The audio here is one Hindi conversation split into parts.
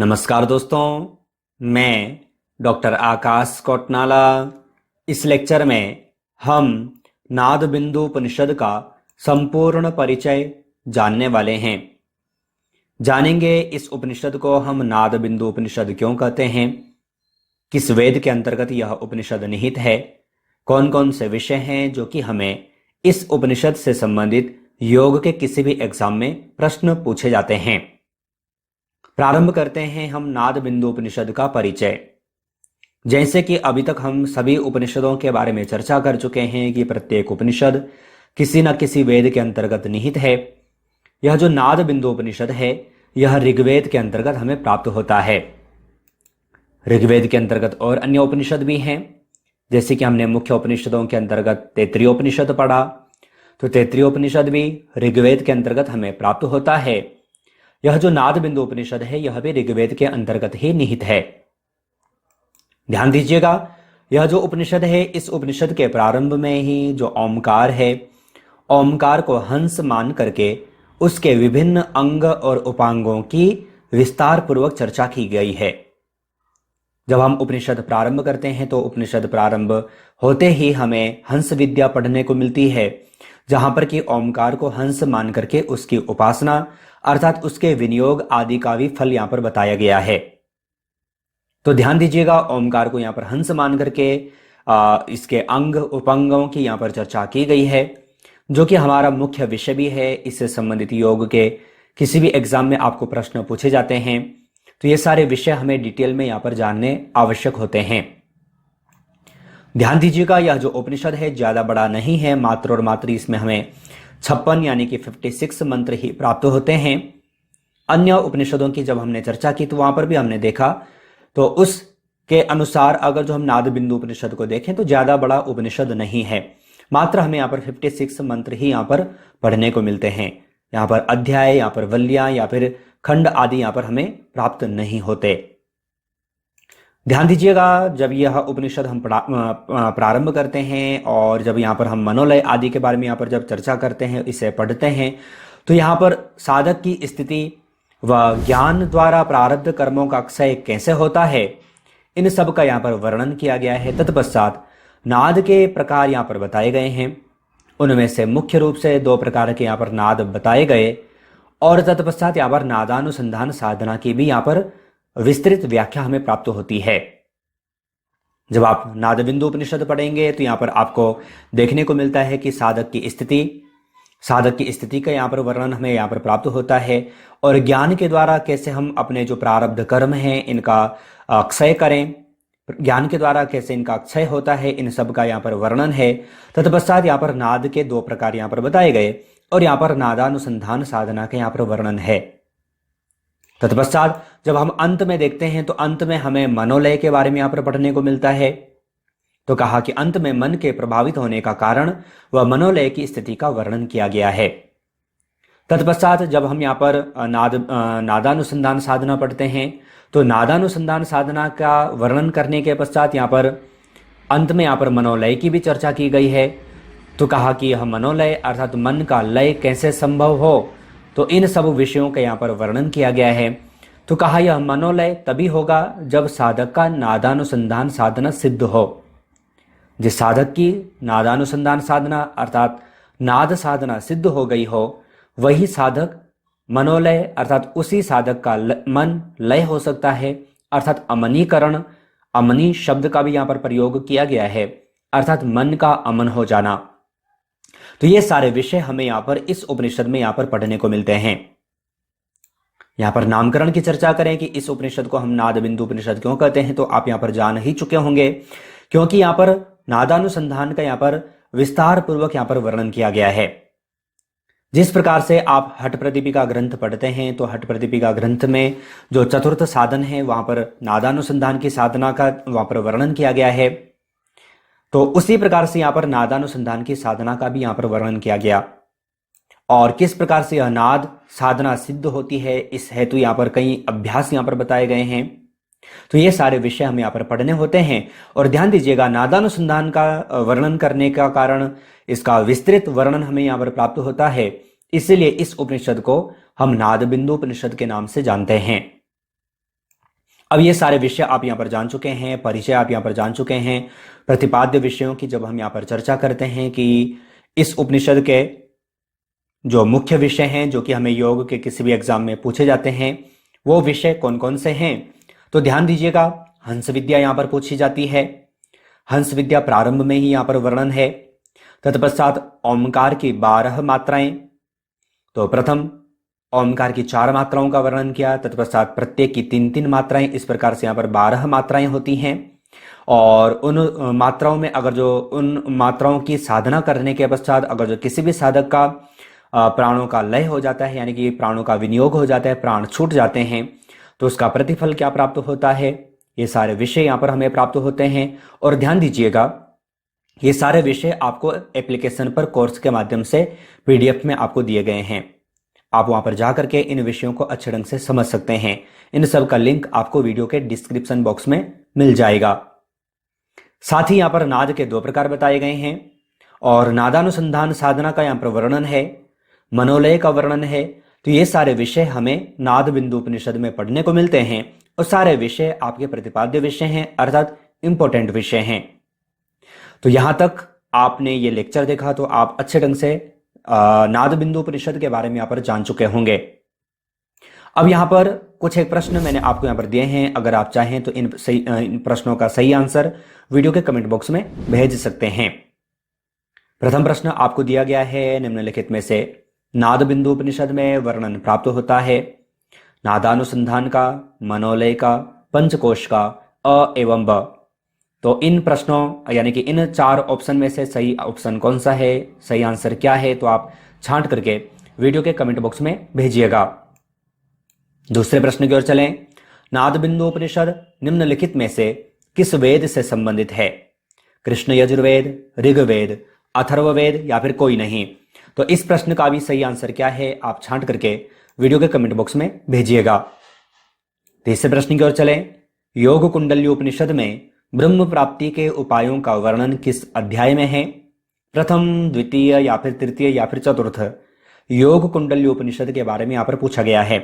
नमस्कार दोस्तों, मैं डॉक्टर आकाश कोटनाला। इस लेक्चर में हम नाद बिंदु उपनिषद का संपूर्ण परिचय जानने वाले हैं। जानेंगे इस उपनिषद को हम नाद बिंदु उपनिषद क्यों कहते हैं, किस वेद के अंतर्गत यह उपनिषद निहित है, कौन कौन से विषय हैं जो कि हमें इस उपनिषद से संबंधित योग के किसी भी एग्जाम में प्रश्न पूछे जाते हैं। प्रारंभ करते हैं हम नाद बिंदु उपनिषद का परिचय। जैसे कि अभी तक हम सभी उपनिषदों के बारे में चर्चा कर चुके हैं कि प्रत्येक उपनिषद किसी न किसी वेद के अंतर्गत निहित है। यह जो नाद बिंदु उपनिषद है यह ऋग्वेद के अंतर्गत हमें प्राप्त होता है। ऋग्वेद के अंतर्गत और अन्य उपनिषद भी हैं, जैसे कि हमने मुख्य उपनिषदों के अंतर्गत तैत्तिरीय उपनिषद पढ़ा, तो तैत्तिरीय उपनिषद भी ऋग्वेद के अंतर्गत हमें प्राप्त होता है। यह जो नाद बिंदु उपनिषद है यह भी ऋग्वेद के अंतर्गत ही निहित है। ध्यान दीजिएगा, यह जो उपनिषद है इस उपनिषद के प्रारंभ में ही जो ओमकार है, ओमकार को हंस मान करके उसके विभिन्न अंग और उपांगों की विस्तार पूर्वक चर्चा की गई है। जब हम उपनिषद प्रारंभ करते हैं तो उपनिषद प्रारंभ होते ही हमें हंस विद्या पढ़ने को मिलती है, जहां पर कि ओमकार को हंस मान करके उसकी उपासना अर्थात उसके विनियोग आदि का भी फल यहां पर बताया गया है। तो ध्यान दीजिएगा, ओमकार को यहां पर हंस मान करके इसके अंग उपांगों की यहां पर चर्चा की गई है, जो कि हमारा मुख्य विषय भी है। इससे संबंधित योग के किसी भी एग्जाम में आपको प्रश्न पूछे जाते हैं, तो ये सारे विषय हमें डिटेल में यहां पर जानने आवश्यक होते हैं। ध्यान दीजिएगा, यह जो उपनिषद है ज्यादा बड़ा नहीं है, मात्र और मात्र इसमें हमें 56 यानी कि 56 मंत्र ही प्राप्त होते हैं। अन्य उपनिषदों की जब हमने चर्चा की तो वहां पर भी हमने देखा, तो उसके अनुसार अगर जो हम नाद बिंदु उपनिषद को देखें तो ज्यादा बड़ा उपनिषद नहीं है, मात्र हमें यहाँ पर 56 मंत्र ही यहाँ पर पढ़ने को मिलते हैं। यहाँ पर अध्याय, यहाँ पर वल्लियां या फिर खंड आदि यहाँ पर हमें प्राप्त नहीं होते। ध्यान दीजिएगा, जब यह उपनिषद हम प्रारंभ करते हैं और जब यहाँ पर हम मनोलय आदि के बारे में यहाँ पर जब चर्चा करते हैं, इसे पढ़ते हैं, तो यहाँ पर साधक की स्थिति व ज्ञान द्वारा प्रारब्ध कर्मों का अक्षय कैसे होता है, इन सब का यहाँ पर वर्णन किया गया है। तत्पश्चात नाद के प्रकार यहाँ पर बताए गए हैं, उनमें से मुख्य रूप से 2 प्रकार के यहाँ पर नाद बताए गए, और तत्पश्चात यहाँ पर नादानुसंधान साधना की भी यहाँ पर विस्तृत व्याख्या हमें प्राप्त होती है। जब आप नाद बिंदु उपनिषद पढ़ेंगे तो यहाँ पर आपको देखने को मिलता है कि साधक की स्थिति का यहाँ पर वर्णन हमें यहाँ पर प्राप्त होता है, और ज्ञान के द्वारा कैसे हम अपने जो प्रारब्ध कर्म हैं इनका अक्षय करें, ज्ञान के द्वारा कैसे इनका अक्षय होता है, इन सब का यहाँ पर वर्णन है। तत्पश्चात यहाँ पर नाद के 2 प्रकार यहाँ पर बताए गए, और यहाँ पर नादानुसंधान साधना के यहाँ पर वर्णन है। तत्पश्चात जब हम अंत में देखते हैं तो अंत में हमें मनोलय के बारे में यहाँ पर पढ़ने को मिलता है। तो कहा कि अंत में मन के प्रभावित होने का कारण व मनोलय की स्थिति का वर्णन किया गया है। तत्पश्चात जब हम यहाँ पर नादानुसंधान साधना पढ़ते हैं तो नादानुसंधान साधना का वर्णन करने के पश्चात यहाँ पर अंत में यहाँ पर मनोलय की भी चर्चा की गई है। तो कहा कि यह मनोलय अर्थात मन का लय कैसे संभव हो, तो इन सब विषयों का यहाँ पर वर्णन किया गया है। तो कहा यह मनोलय तभी होगा जब साधक का नादानुसंधान साधना सिद्ध हो। जिस साधक की नादानुसंधान साधना अर्थात नाद साधना सिद्ध हो गई हो, वही साधक मनोलय अर्थात उसी साधक का मन लय हो सकता है, अर्थात अमनीकरण, अमनी शब्द का भी यहाँ पर प्रयोग किया गया है, अर्थात मन का अमन हो जाना। तो ये सारे विषय हमें यहाँ पर इस उपनिषद में यहाँ पर पढ़ने को मिलते हैं। यहाँ पर नामकरण की चर्चा करें कि इस उपनिषद को हम नाद बिंदु उपनिषद क्यों कहते हैं, तो आप यहाँ पर जान ही चुके होंगे, क्योंकि यहाँ पर नादानुसंधान का यहाँ पर विस्तार पूर्वक यहाँ पर वर्णन किया गया है। जिस प्रकार से आप हठ प्रदीपिका ग्रंथ पढ़ते हैं तो हठ प्रदीपिका ग्रंथ में जो चतुर्थ साधन है वहां पर नादानुसंधान की साधना का वहां पर वर्णन किया गया है, तो उसी प्रकार से यहाँ पर नादानुसंधान की साधना का भी यहाँ पर वर्णन किया गया, और किस प्रकार से यह नाद साधना सिद्ध होती है इस हेतु यहाँ पर कई अभ्यास यहाँ पर बताए गए हैं। तो ये सारे विषय हमें यहाँ पर पढ़ने होते हैं। और ध्यान दीजिएगा, नादानुसंधान का वर्णन करने का कारण इसका विस्तृत वर्णन हमें यहाँ पर प्राप्त होता है, इसलिए इस उपनिषद को हम नाद बिंदु उपनिषद के नाम से जानते हैं। अब ये सारे विषय आप यहाँ पर जान चुके हैं, परिचय आप यहाँ पर जान चुके हैं। प्रतिपाद्य विषयों की जब हम यहाँ पर चर्चा करते हैं कि इस उपनिषद के जो मुख्य विषय हैं जो कि हमें योग के किसी भी एग्जाम में पूछे जाते हैं, वो विषय कौन कौन से हैं, तो ध्यान दीजिएगा। हंस विद्या यहाँ पर पूछी जाती है। हंस विद्या प्रारंभ में ही यहाँ पर वर्णन है। तत्पश्चात ओमकार की 12 मात्राएं, तो प्रथम ओमकार की 4 मात्राओं का वर्णन किया, तत्पश्चात प्रत्येक की 3-3 मात्राएं, इस प्रकार से यहाँ पर 12 मात्राएं होती हैं। और उन मात्राओं में अगर जो उन मात्राओं की साधना करने के पश्चात अगर जो किसी भी साधक का प्राणों का लय हो जाता है, यानी कि प्राणों का विनियोग हो जाता है, प्राण छूट जाते हैं, तो उसका प्रतिफल क्या प्राप्त होता है, ये सारे विषय यहाँ पर हमें प्राप्त होते हैं। और ध्यान दीजिएगा, ये सारे विषय आपको एप्लीकेशन पर कोर्स के माध्यम से PDF में आपको दिए गए हैं। आप वहां पर जाकर के इन विषयों को अच्छे ढंग से समझ सकते हैं। इन सब का लिंक आपको वीडियो के डिस्क्रिप्शन बॉक्स में मिल जाएगा। साथ ही यहाँ पर नाद के 2 प्रकार बताए गए हैं और नादानुसंधान साधना का यहाँ पर वर्णन है, मनोलय का वर्णन है। तो ये सारे विषय हमें नाद बिंदु उपनिषद में पढ़ने को मिलते हैं और सारे विषय आपके प्रतिपाद्य विषय हैं, अर्थात इंपॉर्टेंट विषय हैं। तो यहां तक आपने ये लेक्चर देखा तो आप अच्छे ढंग से नाद बिंदु उपनिषद के बारे में यहाँ पर जान चुके होंगे। अब यहाँ पर कुछ एक प्रश्न मैंने आपको यहाँ पर दिए हैं। अगर आप चाहें तो इन प्रश्नों का सही आंसर वीडियो के कमेंट बॉक्स में भेज सकते हैं। प्रथम प्रश्न आपको दिया गया है, निम्नलिखित में से नाद बिंदु उपनिषद में वर्णन प्राप्त होता है नादानुसंधान का, मनोलय का, पंचकोश का, अ एवं ब। तो इन प्रश्नों यानी कि इन 4 ऑप्शन में से सही ऑप्शन कौन सा है, सही आंसर क्या है, तो आप छांट करके वीडियो के कमेंट बॉक्स में भेजिएगा। दूसरे प्रश्न की ओर चलें। नाद बिंदु उपनिषद निम्नलिखित में से किस वेद से संबंधित है? कृष्ण यजुर्वेद, ऋग्वेद, अथर्ववेद या फिर कोई नहीं? तो इस प्रश्न का भी सही आंसर क्या है, आप छांट करके वीडियो के कमेंट बॉक्स में भेजिएगा। तीसरे प्रश्न की ओर चलें। योग कुंडली उपनिषद में ब्रह्म प्राप्ति के उपायों का वर्णन किस अध्याय में है? प्रथम, द्वितीय या फिर तृतीय या फिर चतुर्थ? योग कुंडली उपनिषद के बारे में यहाँ पर पूछा गया है।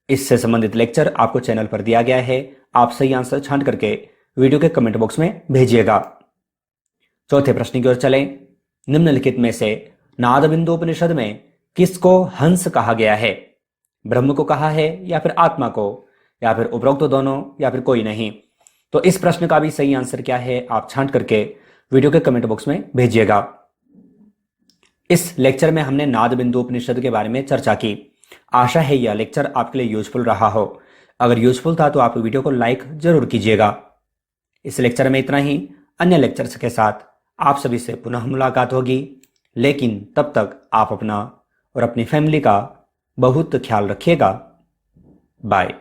इससे संबंधित लेक्चर आपको चैनल पर दिया गया है, आप सही आंसर छांट करके वीडियो के कमेंट बॉक्स में भेजिएगा। चौथे प्रश्न की ओर चलें। निम्नलिखित में से नाद बिंदु उपनिषद में किसको हंस कहा गया है? ब्रह्म को कहा है या फिर आत्मा को या फिर उपरोक्त दोनों या फिर कोई नहीं? तो इस प्रश्न का भी सही आंसर क्या है, आप छांट करके वीडियो के कमेंट बॉक्स में भेजिएगा। इस लेक्चर में हमने नाद बिंदु उपनिषद के बारे में चर्चा की। आशा है यह लेक्चर आपके लिए यूजफुल रहा हो। अगर यूजफुल था तो आप वीडियो को लाइक जरूर कीजिएगा। इस लेक्चर में इतना ही। अन्य लेक्चर्स के साथ आप सभी से पुनः मुलाकात होगी, लेकिन तब तक आप अपना और अपनी फैमिली का बहुत ख्याल रखिएगा। बाय।